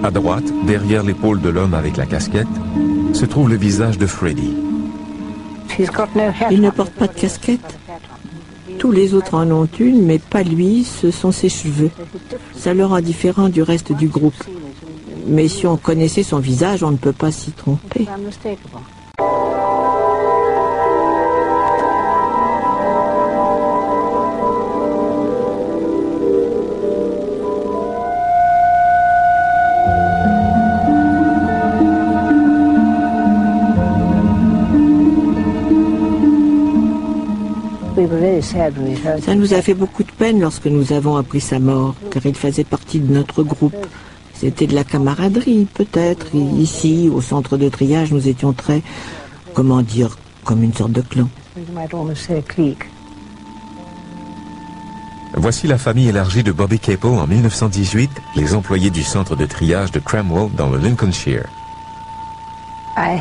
À droite, derrière l'épaule de l'homme avec la casquette, se trouve le visage de Freddie. Il ne porte pas de casquette. Tous les autres en ont une, mais pas lui, ce sont ses cheveux. Ça le rend différent du reste du groupe. Mais si on connaissait son visage, on ne peut pas s'y tromper. Ça nous a fait beaucoup de peine lorsque nous avons appris sa mort, car il faisait partie de notre groupe. C'était de la camaraderie, peut-être. Ici, au centre de triage, nous étions très, comment dire, comme une sorte de clan. Voici la famille élargie de Bobby Capel en 1918, les employés du centre de triage de Cramwell dans le Lincolnshire.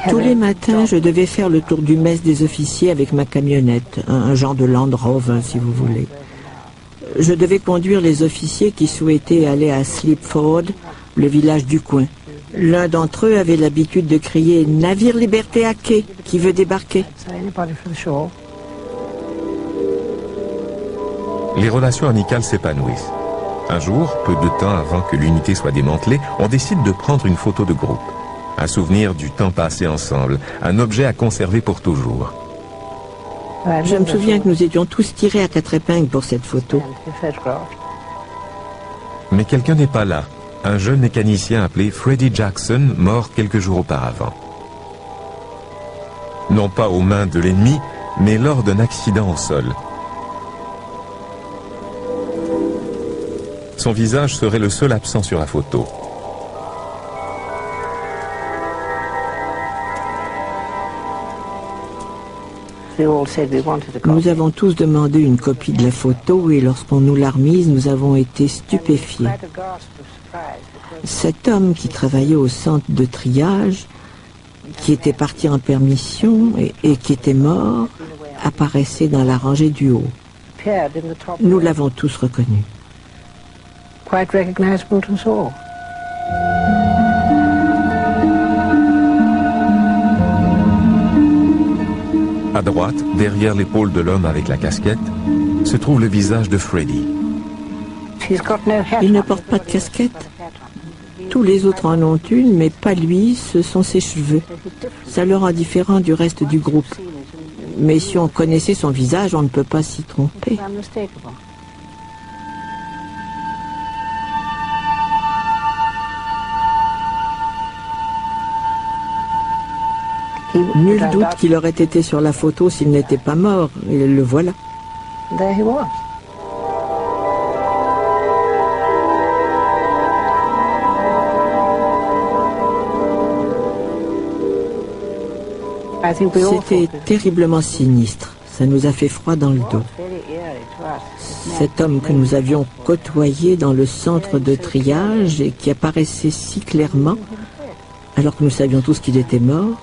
Tous les matins, je devais faire le tour du mess des officiers avec ma camionnette, un genre de Land Rover, si vous voulez. Je devais conduire les officiers qui souhaitaient aller à Sleepford, le village du coin. L'un d'entre eux avait l'habitude de crier « Navire Liberté à quai, qui veut débarquer ?» Les relations amicales s'épanouissent. Un jour, peu de temps avant que l'unité soit démantelée, on décide de prendre une photo de groupe. Un souvenir du temps passé ensemble, un objet à conserver pour toujours. Je me souviens que nous étions tous tirés à 4 épingles pour cette photo. Mais quelqu'un n'est pas là. Un jeune mécanicien appelé Freddie Jackson, mort quelques jours auparavant. Non pas aux mains de l'ennemi, mais lors d'un accident au sol. Son visage serait le seul absent sur la photo. Nous avons tous demandé une copie de la photo et lorsqu'on nous l'a remise, nous avons été stupéfiés. Cet homme qui travaillait au centre de triage, qui était parti en permission et qui était mort, apparaissait dans la rangée du haut. Nous l'avons tous reconnu. À droite, derrière l'épaule de l'homme avec la casquette, se trouve le visage de Freddie. Il ne porte pas de casquette. Tous les autres en ont une, mais pas lui, ce sont ses cheveux. Ça le rend différent du reste du groupe. Mais si on connaissait son visage, on ne peut pas s'y tromper. Nul doute qu'il aurait été sur la photo s'il n'était pas mort. Et le voilà. C'était terriblement sinistre. Ça nous a fait froid dans le dos. Cet homme que nous avions côtoyé dans le centre de triage et qui apparaissait si clairement, alors que nous savions tous qu'il était mort,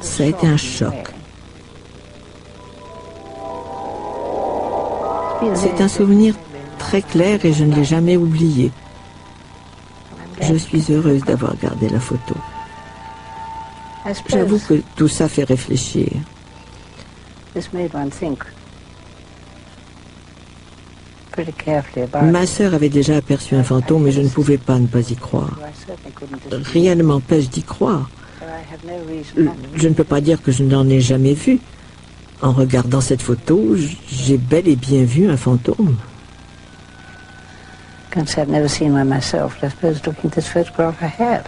ça a été un choc. C'est un souvenir très clair et je ne l'ai jamais oublié. Je suis heureuse d'avoir gardé la photo. J'avoue que tout ça fait réfléchir. Ma sœur avait déjà aperçu un fantôme et je ne pouvais pas ne pas y croire. Rien ne m'empêche d'y croire. Je ne peux pas dire que je n'en ai jamais vu. En regardant cette photo, j'ai bel et bien vu un fantôme. Can't say I've never seen one myself, but I suppose looking at this photograph I have.